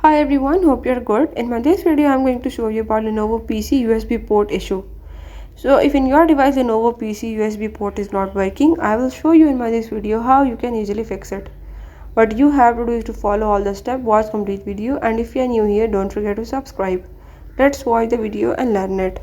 Hi everyone, hope you're good. In my this video, I'm going to show you about Lenovo PC USB port issue. So if in your device Lenovo PC USB port is not working, I will show you in my this video how you can easily fix it. What you have to do is to follow all the steps, watch complete video, and if you are new here, don't forget to subscribe. Let's watch the video and learn it.